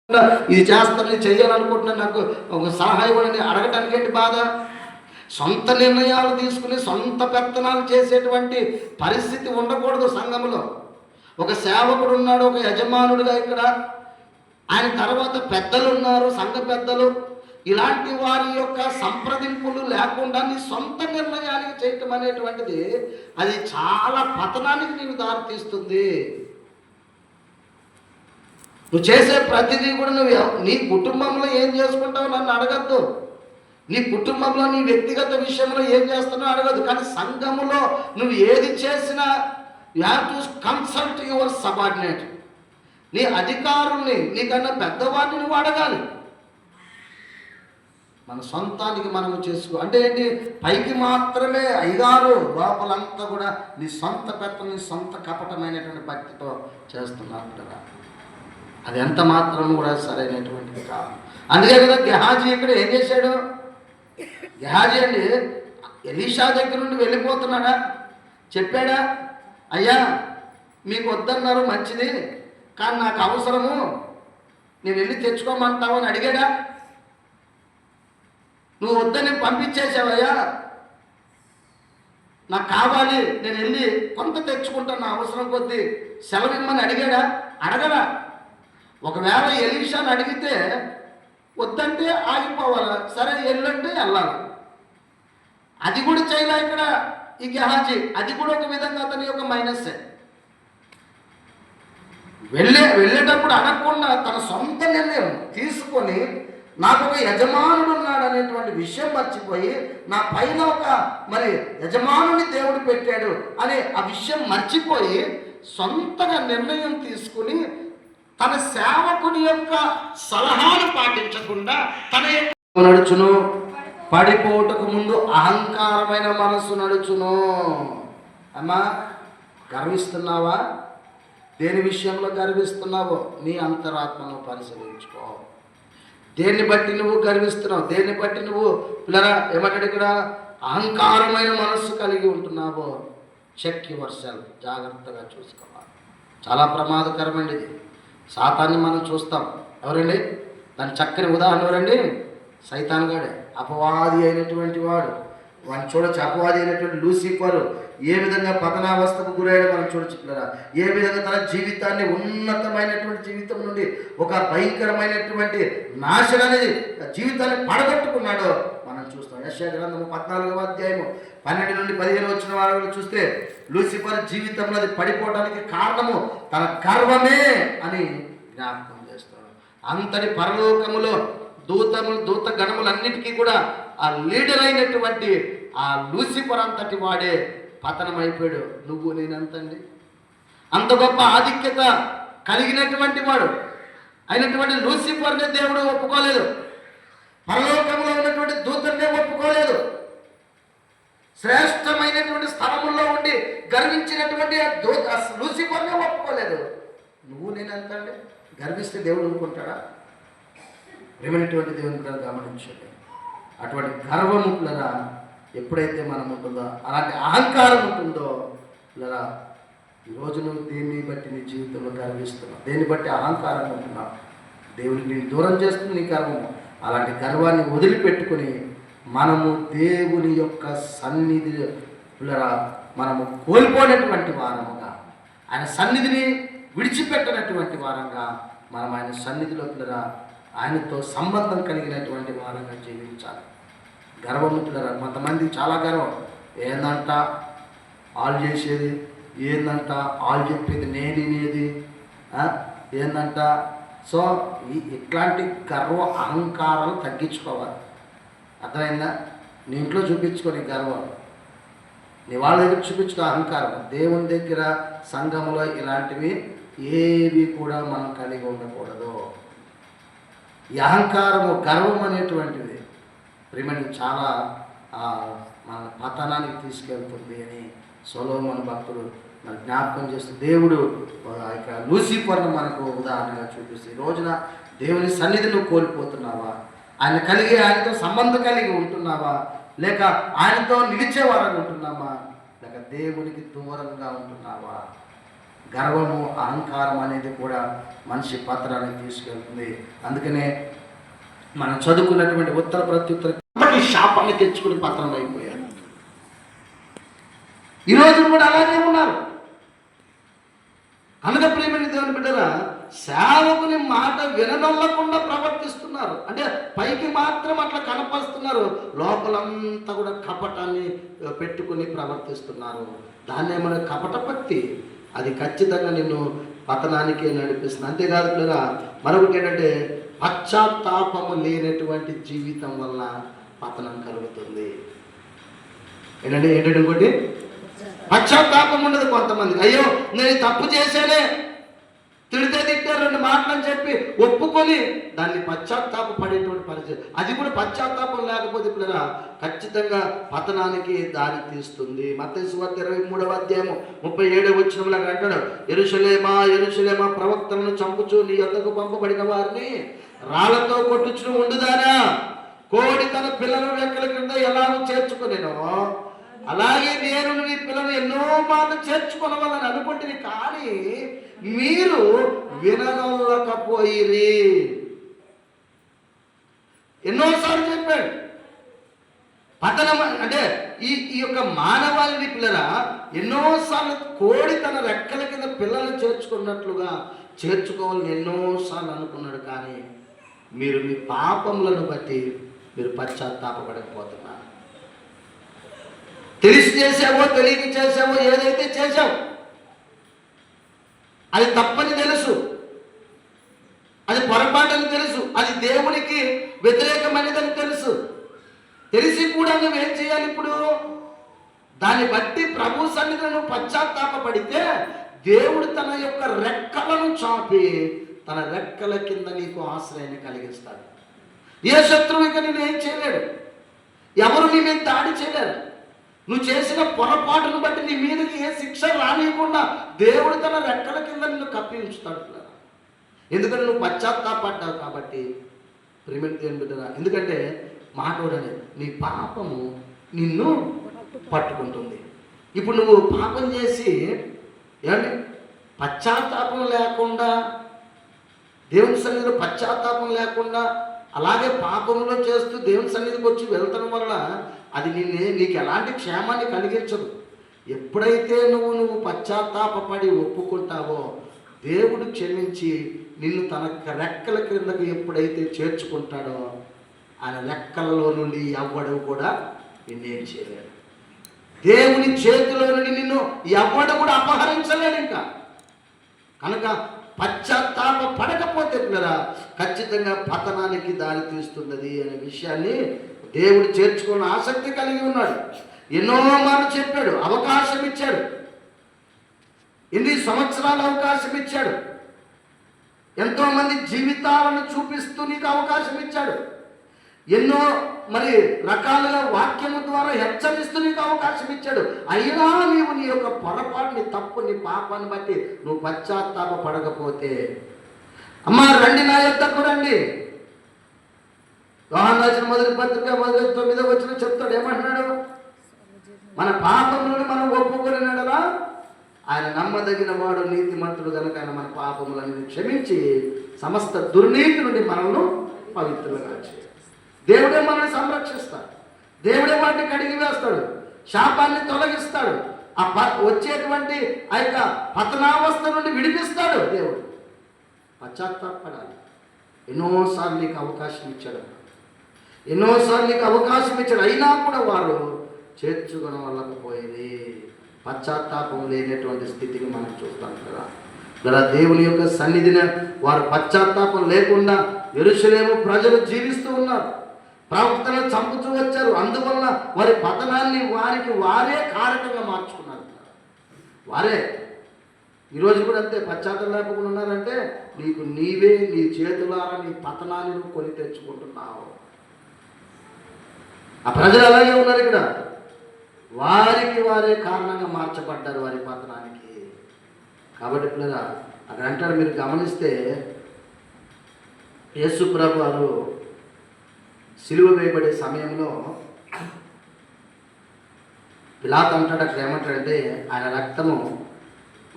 ఇది చేస్తాను చెయ్యాలనుకుంటున్నాను, నాకు ఒక సలహా ఇవ్వండి అడగటానికి ఏంటి బాధ? సొంత నిర్ణయాలు తీసుకుని సొంత పెత్తనాలు చేసేటువంటి పరిస్థితి ఉండకూడదు సంఘంలో. ఒక సేవకుడు ఉన్నాడు, ఒక యజమానుడిగా ఇక్కడ, ఆయన తర్వాత పెద్దలు ఉన్నారు, సంఘ పెద్దలు. ఇలాంటి వారి యొక్క సంప్రదింపులు లేకుండా నీ సొంత నిర్ణయానికి చేయటం అనేటువంటిది అది చాలా పతనానికి నీకు దారితీస్తుంది. నువ్వు చేసే ప్రతిదీ కూడా నువ్వు నీ కుటుంబంలో ఏం చేసుకుంటావు నన్ను అడగద్దు, నీ కుటుంబంలో నీ వ్యక్తిగత విషయంలో ఏం చేస్తున్నావు అడగద్దు. కానీ సంఘములో నువ్వు ఏది చేసినా you have to consult your subordinate. నీ అధికారుల్ని, నీకన్నా పెద్దవాడిని నువ్వు అడగాలి. మన సొంతానికి మనము చేసుకో అంటే ఏంటి? పైకి మాత్రమే అయ్యారు, లోపలంతా కూడా నీ సొంత పెత్తనం, నీ సొంత కపటమైనటువంటి భక్తితో చేస్తున్నారు కదా. అది ఎంత మాత్రం కూడా సరైనటువంటిది కాదు. అందుకే కదా గెహాజీ ఇక్కడ ఏం చేశాడు? గెహాజీ అండి ఎలీషా దగ్గర నుండి వెళ్ళిపోతున్నాడా? చెప్పాడా అయ్యా మీకు వద్దన్నారు మంచిది, కానీ నాకు అవసరము, నేను వెళ్ళి తెచ్చుకోమంటావు అని అడిగాడా? నువ్వు వద్దని పంపించేసావయ్యా, నాకు కావాలి, నేను వెళ్ళి కొంత తెచ్చుకుంటాను నా అవసరం కొద్దీ, సెలవు ఇమ్మని అడిగాడా? అడగడా? ఒకవేళ ఎలీషాని అడిగితే వద్దంటే ఆగిపోవాలి, సరే వెళ్ళంటే వెళ్ళాలి. అది కూడా చేయలే ఇక్కడ ఈ గెహాజీ. అది కూడా ఒక విధంగా అతని యొక్క మైనస్సే. వెళ్ళేటప్పుడు అడగకుండా తన సొంత నిర్ణయం తీసుకొని నాకు ఒక యజమానుడు ఉన్నాడు అనేటువంటి విషయం మర్చిపోయి, నా పైన ఒక మరి యజమానుని దేవుడు పెట్టాడు అనే ఆ విషయం మర్చిపోయి సొంతగా నిర్ణయం తీసుకుని తన సేవకుని యొక్క సలహాను పాటించకుండా తన యొక్క నడుచును. పడిపోవటకు ముందు అహంకారమైన మనసు నడుచును. అమ్మా, గర్విస్తున్నావా? దేని విషయంలో గర్విస్తున్నావో నీ అంతరాత్మను పరిశీలించుకో. దేన్ని బట్టి నువ్వు గర్విస్తున్నావు, దేన్ని బట్టి నువ్వు పిల్లరా ఏమంటాడు ఇక్కడ, అహంకారమైన మనస్సు కలిగి ఉంటున్నావో చెక్ యువర్ సెల్ఫ్. జాగ్రత్తగా చూసుకోవాలి. చాలా ప్రమాదకరమైనది ఇది. సాతాన్ని మనం చూస్తాం. ఎవరండి దాని చక్కని ఉదాహరణ? ఎవరండి? సైతాన్ గాడే, అపవాది అయినటువంటి వాడు. వాడిని చూడొచ్చు. అపవాది అయినటువంటి లూసిఫర్ ఏ విధంగా పతనావస్థకు గురయ్యాడో మనం చూడొచ్చు పిల్లరా. ఏ విధంగా తన జీవితాన్ని ఉన్నతమైనటువంటి జీవితం నుండి ఒక భయంకరమైనటువంటి నాశనాన్ని జీవితాన్ని పడగొట్టుకున్నాడో మనం చూస్తాం. యెషయా గ్రంథము 14వ అధ్యాయము 12 నుండి 15 వచ్చిన వారు చూస్తే లూసిఫర్ జీవితంలో అది పడిపోవడానికి కారణము తన గర్వమే అని జ్ఞాపకం చేస్తాడు. అంతటి పరలోకములో దూత గణములన్నిటికీ కూడా ఆ లీడర్ అయినటువంటి ఆ లూసిఫర్ అంతటి వాడే పతనమైపోయాడు. నువ్వు నేనంతండి అంత గొప్ప ఆధిక్యత కలిగినటువంటి వాడు అయినటువంటి లూసిఫర్ని దేవుడు ఒప్పుకోలేదు. పరలోకంలో ఉన్నటువంటి దూతన్నే ఒప్పుకోలేదు. శ్రేష్టమైనటువంటి స్థలముల్లో ఉండి గర్వించినటువంటి లూసిఫర్నే ఒప్పుకోలేదు. నువ్వు నేనంతండి గర్విస్తే దేవుడు ఊరుకుంటాడా? ప్రేమైనటువంటి దేవుని కూడా గమనించండి. అటువంటి గర్వం పిల్లరా ఎప్పుడైతే మనం ఉంటుందో, అలాంటి అహంకారం ఉంటుందో పిల్లరా, ఈరోజు నువ్వు దేన్ని బట్టి నీ జీవితంలో గర్విస్తున్నావు, దేన్ని బట్టి అహంకారం ఉంటున్నావు, దేవుడికి నేను దూరం చేస్తుంది నీ గర్వము. అలాంటి గర్వాన్ని వదిలిపెట్టుకొని మనము దేవుని యొక్క సన్నిధి పిల్లరా మనము కోల్పోయినటువంటి వారముగా, ఆయన సన్నిధిని విడిచిపెట్టినటువంటి వారంగా మనం ఆయన సన్నిధిలో పిల్లరా ఆయనతో సంబంధం కలిగినటువంటి వారంగా జీవించాలి. గర్వం పిల్లరా, కొంతమంది చాలా గర్వం. ఏందంట వాళ్ళు చేసేది, ఏందంట వాళ్ళు చెప్పేది నేను వినేది, ఏందంట. సో ఇట్లాంటి గర్వ అహంకారాలు తగ్గించుకోవాలి. అర్థమైందా? నీ ఇంట్లో చూపించుకో నీ గర్వం, నీ వాళ్ళ దగ్గర చూపించుకో అహంకారం. దేవుని దగ్గర సంఘంలో ఇలాంటివి ఏవి కూడా మనం కలిగి ఉండకూడదు. ఈ అహంకారము, గర్వం అనేటువంటిది ప్రేమని చాలా మన పతనానికి తీసుకెళ్తుంది అని సొలొమోను భక్తుడు మన జ్ఞాపకం చేస్తూ దేవుడు ఇక లూసిఫర్ను మనకు ఉదాహరణగా చూపిస్తే, ఈ రోజున దేవుని సన్నిధిని కోల్పోతున్నావా? ఆయన కలిగి ఆయనతో సంబంధం కలిగి ఉంటున్నావా? లేక ఆయనతో నిలిచేవారని ఉంటున్నామా? లేక దేవునికి దూరంగా ఉంటున్నావా? గర్వము, అహంకారం అనేది కూడా మనిషి పత్రానికి తీసుకెళ్తుంది. అందుకనే మనం చదువుకున్నటువంటి ఉత్తర ప్రత్యుత్తర శాపాన్ని తెచ్చుకుని పత్రం అయిపోయారు. ఈరోజు కూడా అలాగే ఉన్నారు. కనుక ప్రియమైన దేవుని బిడ్డరా, సేవకుని మాట విననొల్లకుండా ప్రవర్తిస్తున్నారు. అంటే పైకి మాత్రం అట్లా కనపరుస్తున్నారు, లోపలంతా కూడా కపటాన్ని పెట్టుకుని ప్రవర్తిస్తున్నారు. దాన్ని ఏమైనా కపట భక్తి, అది ఖచ్చితంగా నిన్ను పతనానికే నడిపిస్తుంది. అంతేకాదు పిల్లరా, మరొకటి ఏంటంటే పశ్చాత్తాపము లేనటువంటి జీవితం వల్ల పతనం కలుగుతుంది. ఏంటంటే ఇంకోటి పశ్చాత్తాపం ఉండదు కొంతమందికి. అయ్యో నేను తప్పు చేశానే, తిడితే తిట్టారు 2 మాటలని చెప్పి ఒప్పుకొని దాన్ని పశ్చాత్తాప పడేటువంటి పరిస్థితి. అది కూడా పశ్చాత్తాపం లేకపోతే పిల్లరా ఖచ్చితంగా పతనానికి దారి తీస్తుంది. మత్తయి సువార్త 23వ అధ్యాయము 37వ వచనంలో అంటాడు, యెరూషలేమా యెరూషలేమా, ప్రవక్తలను చంపుచు నీ యొద్దకు పంపబడిన వారిని రాళ్లతో కొట్టుచు ఉండుదానా, కోడి తన పిల్లల రెక్కల కింద ఎలాగో చేర్చుకునేనో అలాగే నేను నీ పిల్లలు ఎన్నో మార్లు చేర్చుకోవాలని అనుకుంటుంది, కానీ మీరు విననొల్లకపోయిరి. ఎన్నోసార్లు చెప్పాడు. పతనం అంటే ఈ యొక్క మానవాళిని పిల్లరా ఎన్నోసార్లు కోడి తన రెక్కల కింద పిల్లల్ని చేర్చుకున్నట్లుగా చేర్చుకోవాలని ఎన్నోసార్లు అనుకున్నాడు, కానీ మీరు మీ పాపములను బట్టి మీరు పశ్చాత్తాపపడకపోతున్నారు. తెలిసి చేసావో తెలియక చేసావో, ఏదైతే చేసావు అది తప్పని తెలుసు, అది పొరపాటని తెలుసు, అది దేవునికి వ్యతిరేకమైనదని తెలుసు. తెలిసి కూడా నువ్వేం చేయాలి? ఇప్పుడు దాన్ని బట్టి ప్రభు సన్నిధిలో నువ్వు పశ్చాత్తాపపడితే దేవుడు తన యొక్క రెక్కలను చాపి తన రెక్కల కింద నీకు ఆశ్రయాన్ని కలిగిస్తాడు. ఏ శత్రువు ఇక నేను ఏం చేయలేడు, ఎవరు నీ మీద దాడి చేయలేరు. నువ్వు చేసిన పొరపాటును బట్టి నీ మీదకి ఏ శిక్ష రానియకుండా దేవుడు తన రెక్కల కింద నిన్ను కప్పి ఉంచుతాడు. ఎందుకంటే నువ్వు పశ్చాత్తాపడ్డావు కాబట్టి. ప్రేమిని దేవుని బిడ్డరా, ఎందుకంటే మాటోడనే నీ పాపము నిన్ను పట్టుకుంటుంది. ఇప్పుడు నువ్వు పాపం చేసి ఏమండి పశ్చాత్తాపం లేకుండా, దేవుని సన్నిధిలో పశ్చాత్తాపం లేకుండా అలాగే పాపంలో చేస్తూ దేవుని సన్నిధికి వచ్చి వెళ్తడం వల్ల అది నీకు ఎలాంటి క్షేమాన్ని కలిగించదు. ఎప్పుడైతే నువ్వు పశ్చాత్తాపడి ఒప్పుకుంటావో దేవుడు క్షమించి నిన్ను తన రెక్కల క్రిందకు ఎప్పుడైతే చేర్చుకుంటాడో ఆయన రెక్కలలో నుండి ఎవ్వడు కూడా నిన్నేం చేయలేడు. దేవుని చేతిలో నుండి నిన్ను ఎవ్వడు కూడా అపహరించలేడు. ఇంకా కనుక పశ్చాత్తాప పడకపోతే పిల్లరా ఖచ్చితంగా పతనానికి దారి తీస్తున్నది అనే విషయాన్ని దేవుడు చేర్చుకున్న ఆసక్తి కలిగి ఉన్నాడు. ఎన్నో మార్లు చెప్పాడు, అవకాశం ఇచ్చాడు, ఎన్ని సంవత్సరాలు అవకాశం ఇచ్చాడు, ఎంతోమంది జీవితాలను చూపిస్తూ నీకు అవకాశం ఇచ్చాడు, ఎన్నో రకాలుగా వాక్యము ద్వారా హెచ్చరిస్తూ నీకు అవకాశం ఇచ్చాడు. అయినా నీవు నీ యొక్క పొరపాటుని, తప్పు, నీ పాపాన్ని బట్టి నువ్వు పశ్చాత్తాప పడకపోతే, అమ్మా రండి నా యొద్దకు రండి. యోహాను రాసిన మొదటి పత్రిక 9వ వచనం చెప్తాడు, ఏమంటున్నాడు? మన పాపములను మనం ఒప్పుకొనినడలా ఆయన నమ్మదగిన వాడు, నీతిమంతుడు కనుక ఆయన మన పాపములను క్షమించి సమస్త దుర్నీతి నుండి మనల్ని పవిత్రులుగా చేయాలి. దేవుడే మనల్ని సంరక్షిస్తాడు, దేవుడే వాటిని కడిగి వేస్తాడు, శాపాన్ని తొలగిస్తాడు, వచ్చేటువంటి ఆ యొక్క పతనావస్థ నుండి విడిపిస్తాడు. దేవుడు పశ్చాత్తాపడాలి. ఎన్నోసార్లు నీకు అవకాశం ఇచ్చాడు, ఎన్నోసార్లు నీకు అవకాశం ఇచ్చాడు, అయినా కూడా వారు చేర్చుకొనలేకపోయేది. పశ్చాత్తాపం లేనటువంటి స్థితికి మనం చూస్తాం కదా. దేవుని యొక్క సన్నిధిని వారు పశ్చాత్తాపం లేకుండా యెరూషలేము ప్రజలు జీవిస్తూ ఉన్నారు. ప్రవక్తలను చంపుతూ వచ్చారు. అందువల్ల వారి పతనాన్ని వారికి వారే కారకంగా మార్చుకున్నారు. వారే ఈరోజు కూడా అంతే. పశ్చాత్తాపం లేకుండా ఉన్నారంటే నీకు నీవే నీ చేతులారా నీ పతనాన్ని నువ్వు కొని తెచ్చుకుంటున్నావు. ఆ ప్రజలు అలాగే ఉన్నారు. ఇక్కడ వారికి వారే కారణంగా మార్చబడ్డారు వారి పతనానికి. కాబట్టి పిల్లరా అక్కడ అంటాడు, మీరు గమనిస్తే యేసు ప్రభు వారు సిలువ వేయబడే సమయంలో పిలాతు అంటాడు, అక్కడ ఏమంటాడంటే ఆయన రక్తము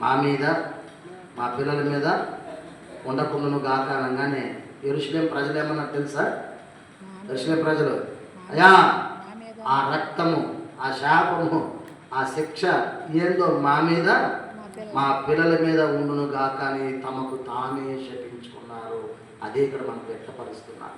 మా మీద మా పిల్లల మీద ఉండకుండాను గాక అనగానే యెరూషలేము ప్రజలు ఏమన్నా తెలుసా? యెరూషలేము ప్రజలు, అయ్యా ఆ రక్తము, ఆ శాపము, ఆ శిక్ష ఏందో మా మీద మా పిల్లల మీద ఉండును గాక అని తమకు తామే శపించుకున్నారు. అదే ఇక్కడ మనకు వ్యక్తపరుస్తున్నారు.